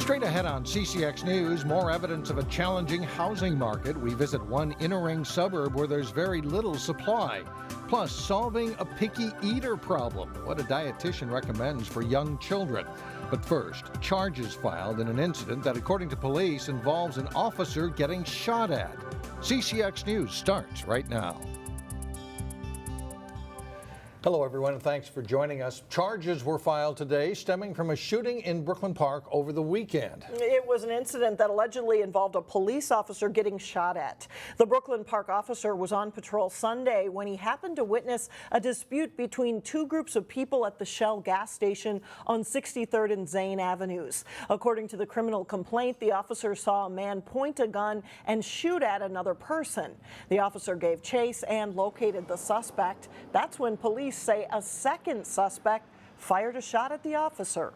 Straight ahead on CCX News, more evidence of a challenging housing market. We visit one inner-ring suburb where there's very little supply. Plus, solving a picky eater problem, what a dietitian recommends for young children. But first, charges filed in an incident that, according to police, involves an officer getting shot at. CCX News starts right now. Hello, everyone, and thanks for joining us. Charges were filed today stemming from a shooting in Brooklyn Park over the weekend. It was an incident that allegedly involved a police officer getting shot at. The Brooklyn Park officer was on patrol Sunday when he happened to witness a dispute between two groups of people at the Shell gas station on 63rd and Zane Avenues. According to the criminal complaint, the officer saw a man point a gun and shoot at another person. The officer gave chase and located the suspect. That's when police say a second suspect fired a shot at the officer.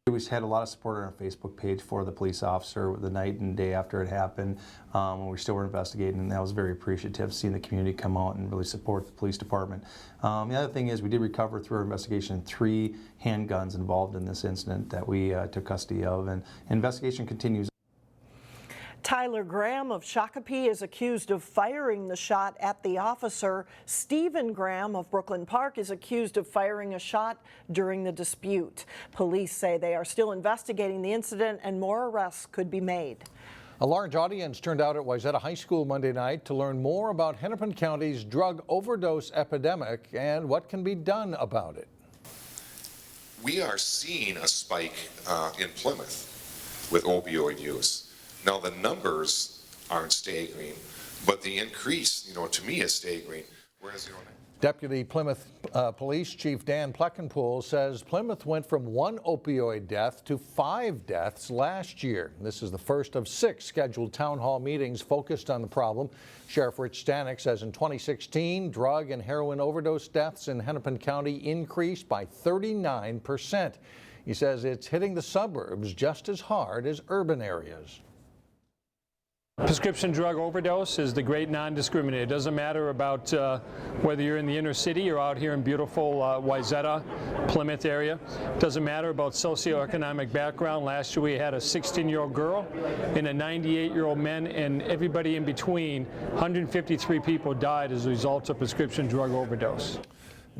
We had a lot of support on our Facebook page for the police officer the night and day after it happened. When we still were investigating, and that was very appreciative, seeing the community come out and really support the police department. The other thing is we did recover through our investigation 3 handguns involved in this incident that we took custody of, and investigation continues. Tyler Graham of Shakopee is accused of firing the shot at the officer. Stephen Graham of Brooklyn Park is accused of firing a shot during the dispute. Police say they are still investigating the incident and more arrests could be made. A large audience turned out at Wayzata High School Monday night to learn more about Hennepin County's drug overdose epidemic and what can be done about it. We are seeing a spike in Plymouth with opioid use. Now, the numbers aren't staggering, but the increase, to me is staggering. Whereas, Deputy Plymouth Police Chief Dan Pleckenpool says Plymouth went from 1 opioid death to 5 deaths last year. This is the first of 6 scheduled town hall meetings focused on the problem. Sheriff Rich Stanek says in 2016, drug and heroin overdose deaths in Hennepin County increased by 39%. He says it's hitting the suburbs just as hard as urban areas. Prescription drug overdose is the great non-discriminator. It doesn't matter about whether you're in the inner city or out here in beautiful Wayzata, Plymouth area. It doesn't matter about socioeconomic background. Last year we had a 16-year-old girl and a 98-year-old man, and everybody in between. 153 people died as a result of prescription drug overdose.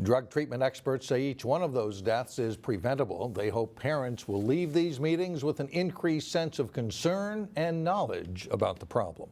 Drug treatment experts say each one of those deaths is preventable. They hope parents will leave these meetings with an increased sense of concern and knowledge about the problem.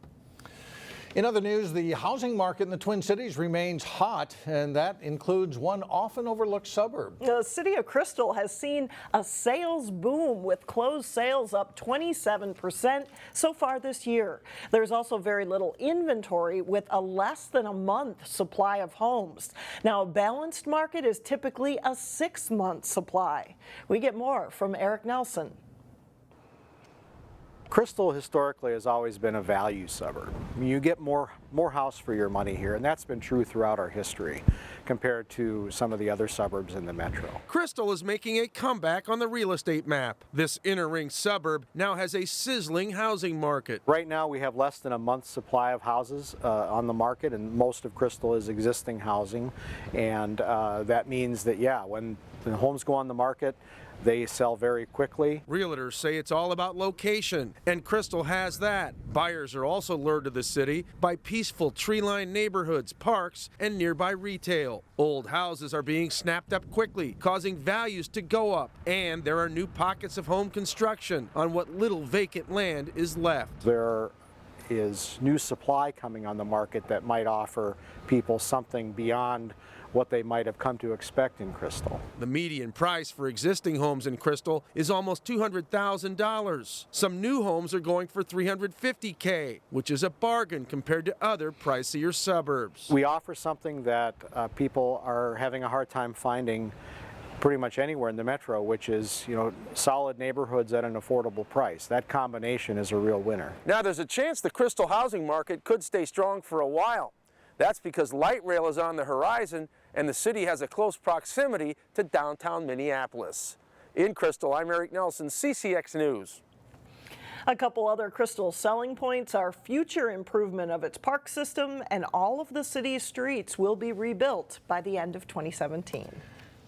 In other news, the housing market in the Twin Cities remains hot, and that includes one often overlooked suburb. The city of Crystal has seen a sales boom with closed sales up 27% so far this year. There's also very little inventory with a less than a month supply of homes. Now, a balanced market is typically a 6-month supply. We get more from Eric Nelson. Crystal historically has always been a value suburb. You get more house for your money here, and that's been true throughout our history compared to some of the other suburbs in the metro. Crystal is making a comeback on the real estate map. This inner ring suburb now has a sizzling housing market. Right now we have less than a month's supply of houses on the market, and most of Crystal is existing housing, and that means that, when the homes go on the market, they sell very quickly. Realtors say it's all about location, and Crystal has that. Buyers are also lured to the city by peaceful tree-lined neighborhoods, parks, and nearby retail. Old houses are being snapped up quickly, causing values to go up, and there are new pockets of home construction on what little vacant land is left. There is new supply coming on the market that might offer people something beyond what they might have come to expect in Crystal. The median price for existing homes in Crystal is almost $200,000. Some new homes are going for $350K, which is a bargain compared to other pricier suburbs. We offer something that people are having a hard time finding pretty much anywhere in the metro, which is, solid neighborhoods at an affordable price. That combination is a real winner. Now there's a chance the Crystal housing market could stay strong for a while. That's because light rail is on the horizon and the city has a close proximity to downtown Minneapolis. In Crystal, I'm Eric Nelson, CCX News. A couple other Crystal selling points are future improvement of its park system, and all of the city's streets will be rebuilt by the end of 2017.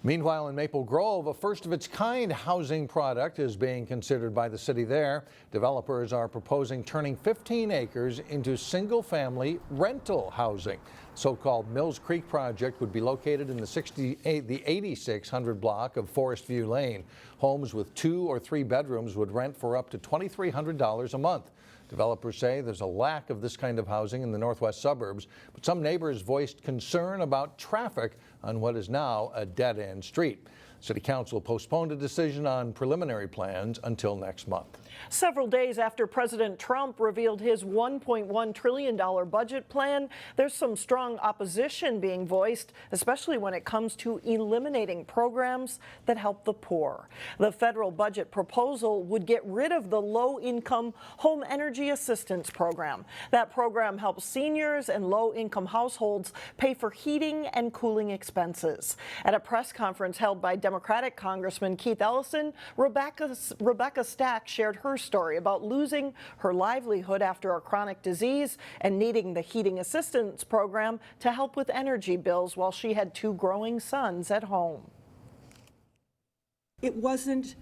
Meanwhile, in Maple Grove, a first-of-its-kind housing product is being considered by the city there. Developers are proposing turning 15 acres into single-family rental housing. The so-called Mills Creek project would be located in the 8600 block of Forest View Lane. Homes with 2 or 3 bedrooms would rent for up to $2,300 a month. Developers say there's a lack of this kind of housing in the northwest suburbs, but some neighbors voiced concern about traffic on what is now a dead-end street. City Council postponed a decision on preliminary plans until next month. Several days after President Trump revealed his $1.1 trillion budget plan, there's some strong opposition being voiced, especially when it comes to eliminating programs that help the poor. The federal budget proposal would get rid of the low-income home energy assistance program. That program helps seniors and low-income households pay for heating and cooling expenses. At a press conference held by Democratic Congressman Keith Ellison, Rebecca Stack shared her story about losing her livelihood after a chronic disease and needing the heating assistance program to help with energy bills while she had 2 growing sons at home. It wasn't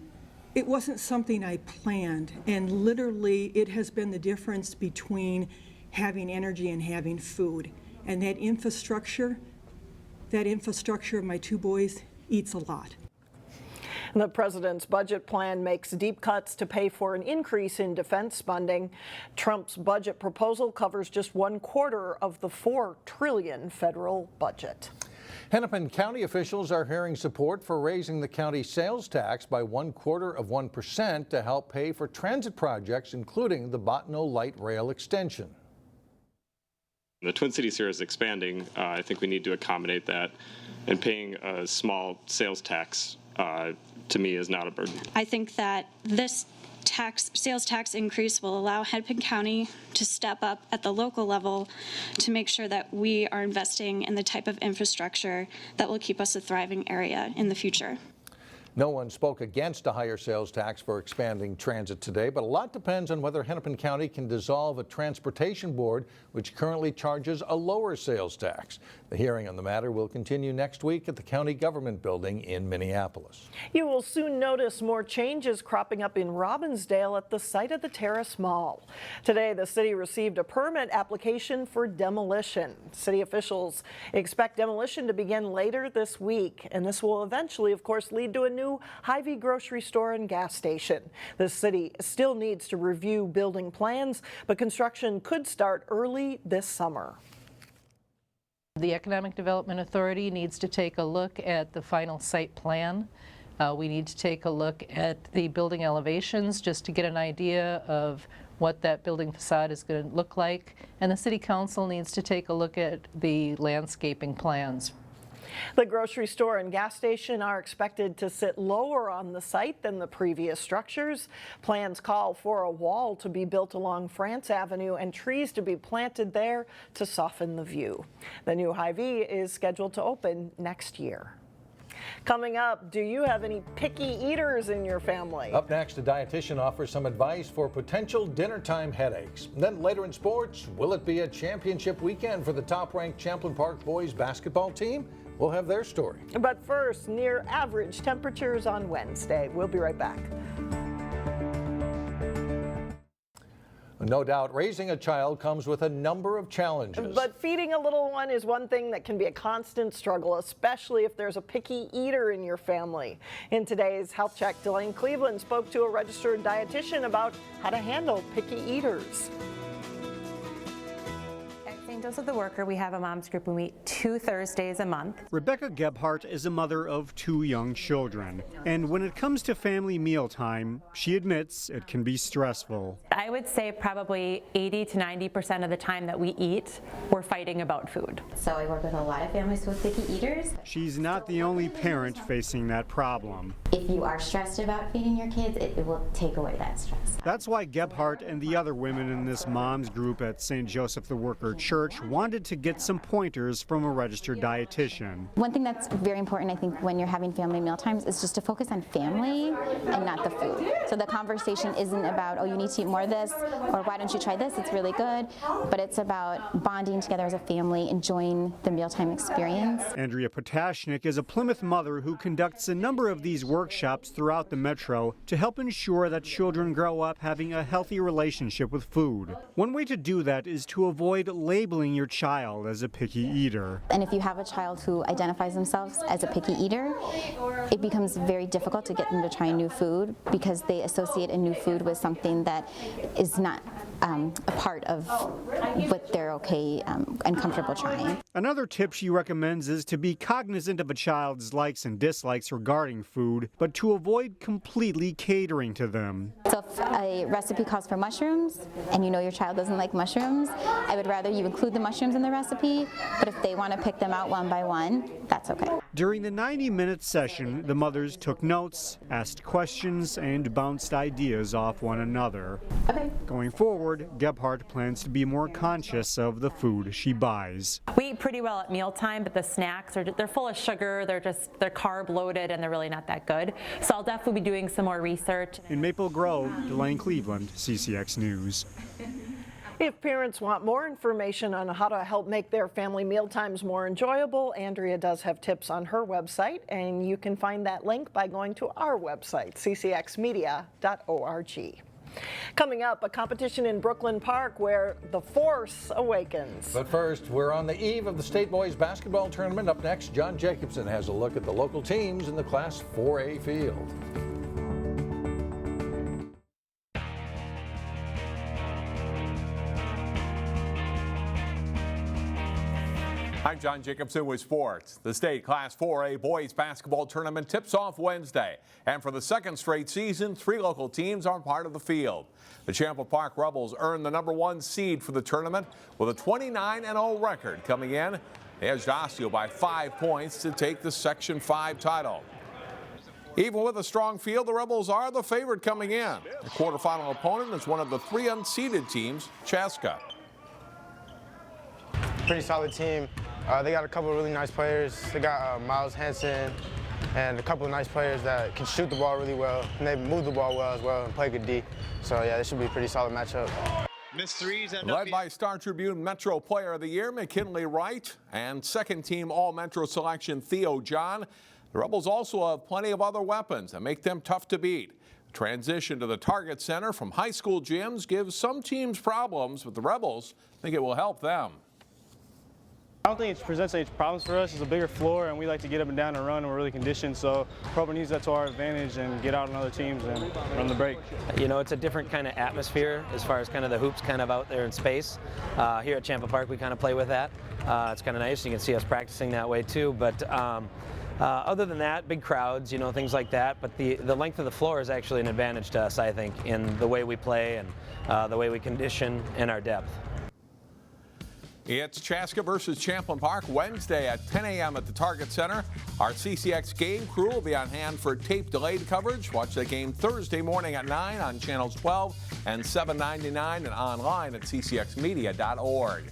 something I planned, and literally it has been the difference between having energy and having food. And that infrastructure of my 2 boys eats a lot. The president's budget plan makes deep cuts to pay for an increase in defense spending. Trump's budget proposal covers just 1/4 of the $4 trillion federal budget. Hennepin County officials are hearing support for raising the county sales tax by 1/4% to help pay for transit projects, including the Bottineau Light Rail extension. The Twin Cities here is expanding. I think we need to accommodate that, and paying a small sales tax to me is not a burden. I think that this sales tax increase will allow Hennepin County to step up at the local level to make sure that we are investing in the type of infrastructure that will keep us a thriving area in the future. No one spoke against a higher sales tax for expanding transit today, but a lot depends on whether Hennepin County can dissolve a transportation board which currently charges a lower sales tax. The hearing on the matter will continue next week at the county government building in Minneapolis. You will soon notice more changes cropping up in Robbinsdale at the site of the Terrace Mall. Today, the city received a permit application for demolition. City officials expect demolition to begin later this week, and this will eventually, of course, lead to a new Hy-Vee grocery store and gas station. The city still needs to review building plans, but construction could start early this summer. The Economic Development Authority needs to take a look at the final site plan. We need to take a look at the building elevations just to get an idea of what that building facade is going to look like. And the City Council needs to take a look at the landscaping plans. The grocery store and gas station are expected to sit lower on the site than the previous structures. Plans call for a wall to be built along France Avenue and trees to be planted there to soften the view. The new Hy-Vee is scheduled to open next year. Coming up, do you have any picky eaters in your family? Up next, a dietitian offers some advice for potential dinner-time headaches. Then later in sports, will it be a championship weekend for the top-ranked Champlin Park boys basketball team? We'll have their story. But first, near average temperatures on Wednesday. We'll be right back. No doubt, raising a child comes with a number of challenges. But feeding a little one is one thing that can be a constant struggle, especially if there's a picky eater in your family. In today's Health Check, Delaney Cleveland spoke to a registered dietitian about how to handle picky eaters. Of the Worker, we have a mom's group. We meet 2 Thursdays a month. Rebecca Gebhardt is a mother of 2 young children, and when it comes to family mealtime, she admits it can be stressful. I would say probably 80 to 90% of the time that we eat, we're fighting about food. So I work with a lot of families with picky eaters. She's not the only parent facing that problem. If you are stressed about feeding your kids, it will take away that stress. That's why Gebhardt and the other women in this mom's group at St. Joseph the Worker Church March wanted to get some pointers from a registered dietitian. One thing that's very important, I think, when you're having family meal times is just to focus on family and not the food. So the conversation isn't about, oh, you need to eat more of this, or why don't you try this, it's really good, but it's about bonding together as a family, enjoying the mealtime experience. Andrea Potashnik is a Plymouth mother who conducts a number of these workshops throughout the metro to help ensure that children grow up having a healthy relationship with food. One way to do that is to avoid labeling your child as a picky eater. And if you have a child who identifies themselves as a picky eater, it becomes very difficult to get them to try new food because they associate a new food with something that is not a part of what they're okay and comfortable trying. Another tip she recommends is to be cognizant of a child's likes and dislikes regarding food, but to avoid completely catering to them. So if a recipe calls for mushrooms and you know your child doesn't like mushrooms, I would rather you include the mushrooms in the recipe, but if they want to pick them out one by one, that's okay. During the 90-minute session, the mothers took notes, asked questions, and bounced ideas off one another. Okay. Going forward, Gebhardt plans to be more conscious of the food she buys. We eat pretty well at mealtime, but the snacks they're full of sugar, they're carb loaded, and they're really not that good. So I'll definitely be doing some more research. In Maple Grove, Delane Cleveland, CCX News. If parents want more information on how to help make their family mealtimes more enjoyable, Andrea does have tips on her website, and you can find that link by going to our website, ccxmedia.org. Coming up, a competition in Brooklyn Park where the force awakens. But first, we're on the eve of the state boys basketball tournament. Up next, John Jacobson has a look at the local teams in the Class 4A field. I'm John Jacobson with sports. The state Class 4A boys basketball tournament tips off Wednesday. And for the second straight season, 3 local teams are part of the field. The Champin Park Rebels earned the #1 seed for the tournament with a 29-0 record coming in. They edged Osseo by 5 points to take the Section 5 title. Even with a strong field, the Rebels are the favorite coming in. The quarterfinal opponent is one of the 3 unseeded teams, Chaska. Pretty solid team. They got a couple of really nice players. They got Miles Hansen and a couple of nice players that can shoot the ball really well, and they move the ball well as well and play good D. So yeah, this should be a pretty solid matchup. Led by Star Tribune Metro Player of the Year, McKinley Wright, and second-team All-Metro selection Theo John. The Rebels also have plenty of other weapons that make them tough to beat. Transition to the Target Center from high school gyms gives some teams problems, but the Rebels think it will help them. I don't think it presents any problems for us. It's a bigger floor, and we like to get up and down and run, and we're really conditioned, so probably use that to our advantage and get out on other teams and run the break. You know, it's a different kind of atmosphere as far as kind of the hoops kind of out there in space. Here at Champin Park, we kind of play with that. It's kind of nice. You can see us practicing that way too, but other than that, big crowds, you know, things like that, but the length of the floor is actually an advantage to us, I think, in the way we play and the way we condition and our depth. It's Chaska versus Champin Park Wednesday at 10 a.m. at the Target Center. Our CCX game crew will be on hand for tape-delayed coverage. Watch the game Thursday morning at 9 on channels 12 and 799 and online at ccxmedia.org.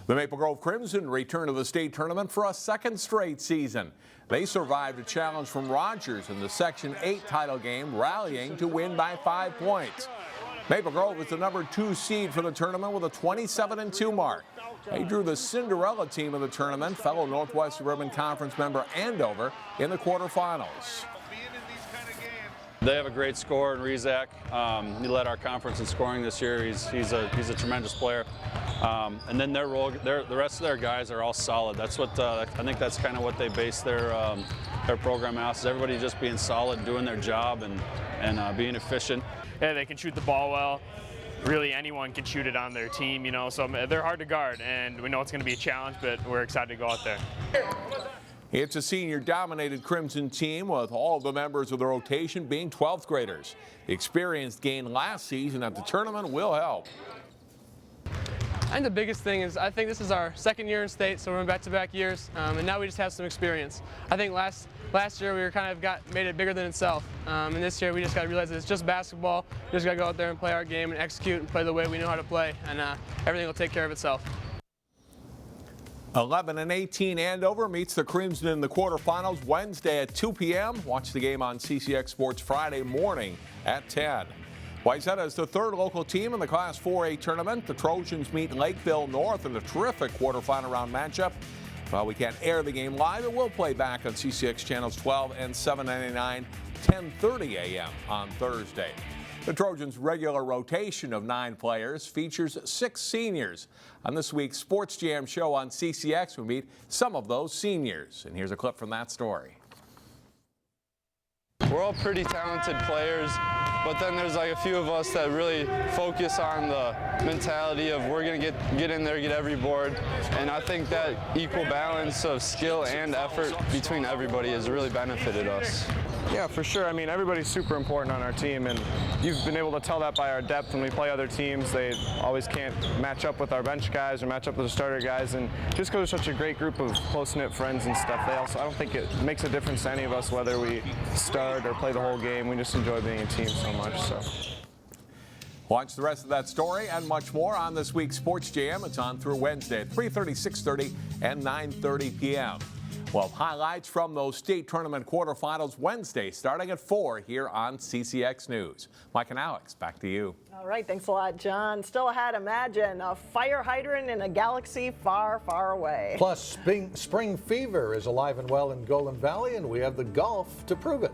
The Maple Grove Crimson return to the state tournament for a second straight season. They survived a challenge from Rogers in the Section 8 title game, rallying to win by 5 points. Maple Grove is the #2 seed for the tournament with a 27-2 mark. They drew the Cinderella team of the tournament, fellow Northwest Suburban Conference member Andover, in the quarterfinals. They have a great scorer in Rizak. He led our conference in scoring this year. He's a tremendous player. And then the rest of their guys are all solid. That's what I think. That's kind of what they base their program out. Is everybody just being solid, doing their job, and being efficient. Yeah, they can shoot the ball well. Really, anyone can shoot it on their team, you know. So they're hard to guard, and we know it's going to be a challenge, but we're excited to go out there. It's a senior-dominated Crimson team with all of the members of the rotation being 12th graders. The experience gained last season at the tournament will help. I think the biggest thing is I think this is our second year in state, so we're in back-to-back years, and now we just have some experience. I think last year we were kind of made it bigger than itself, and this year we just got to realize that it's just basketball. We just got to go out there and play our game and execute and play the way we know how to play, and everything will take care of itself. 11 and 18 Andover meets the Crimson in the quarterfinals Wednesday at 2 p.m. Watch the game on CCX Sports Friday morning at 10. Wayzata is the third local team in the Class 4A tournament. The Trojans meet Lakeville North in a terrific quarterfinal round matchup. Well, we can't air the game live. It will play back on CCX channels 12 and 799, 10:30 a.m. on Thursday. The Trojans' regular rotation of 9 players features 6 seniors. On this week's Sports Jam show on CCX, we meet some of those seniors. And here's a clip from that story. We're all pretty talented players, but then there's like a few of us that really focus on the mentality of we're going to get in there, get every board. And I think that equal balance of skill and effort between everybody has really benefited us. Yeah, for sure. I mean, everybody's super important on our team, and you've been able to tell that by our depth when we play other teams. They always can't match up with our bench guys or match up with the starter guys, and just because we're such a great group of close-knit friends and stuff, I don't think it makes a difference to any of us whether we start or play the whole game. We just enjoy being a team so much. So. Watch the rest of that story and much more on this week's Sports Jam. It's on through Wednesday at 3:30, 6:30, and 9:30 p.m. Well, highlights from those state tournament quarterfinals Wednesday starting at 4 here on CCX News. Mike and Alex, back to you. All right, thanks a lot, John. Still ahead, imagine a fire hydrant in a galaxy far, far away. Plus, spring fever is alive and well in Golden Valley, and we have the golf to prove it.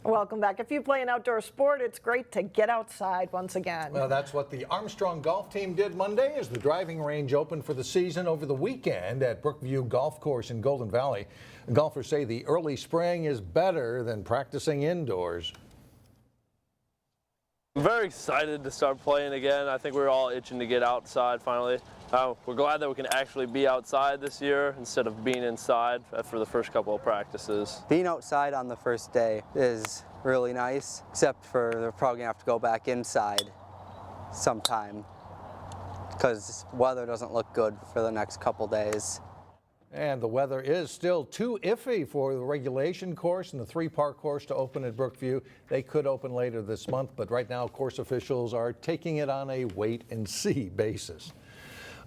Welcome back. If you play an outdoor sport, it's great to get outside once again. Well, that's what the Armstrong golf team did Monday as the driving range opened for the season over the weekend at Brookview Golf Course in Golden Valley. Golfers say the early spring is better than practicing indoors. I'm very excited to start playing again. I think we're all itching to get outside finally. We're glad that we can actually be outside this year instead of being inside for the first couple of practices. Being outside on the first day is really nice, except for they're probably gonna have to go back inside sometime because weather doesn't look good for the next couple days. And the weather is still too iffy for the regulation course and the 3-part course to open at Brookview. They could open later this month, but right now course officials are taking it on a wait-and-see basis.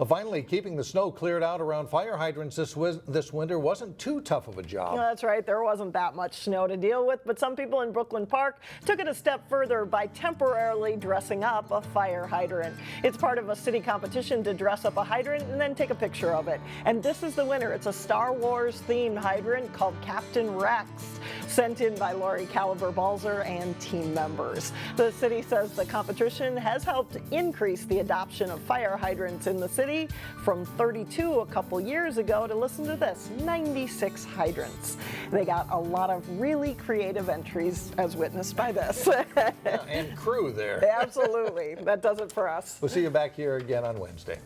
Finally, keeping the snow cleared out around fire hydrants this winter wasn't too tough of a job. That's right. There wasn't that much snow to deal with, but some people in Brooklyn Park took it a step further by temporarily dressing up a fire hydrant. It's part of a city competition to dress up a hydrant and then take a picture of it. And this is the winner. It's a Star Wars themed hydrant called Captain Rex, sent in by Lori Caliber-Balzer and team members. The city says the competition has helped increase the adoption of fire hydrants in the city from 32 a couple years ago to, listen to this, 96 hydrants. They got a lot of really creative entries as witnessed by this. Yeah, and crew there. Absolutely. That does it for us. We'll see you back here again on Wednesday.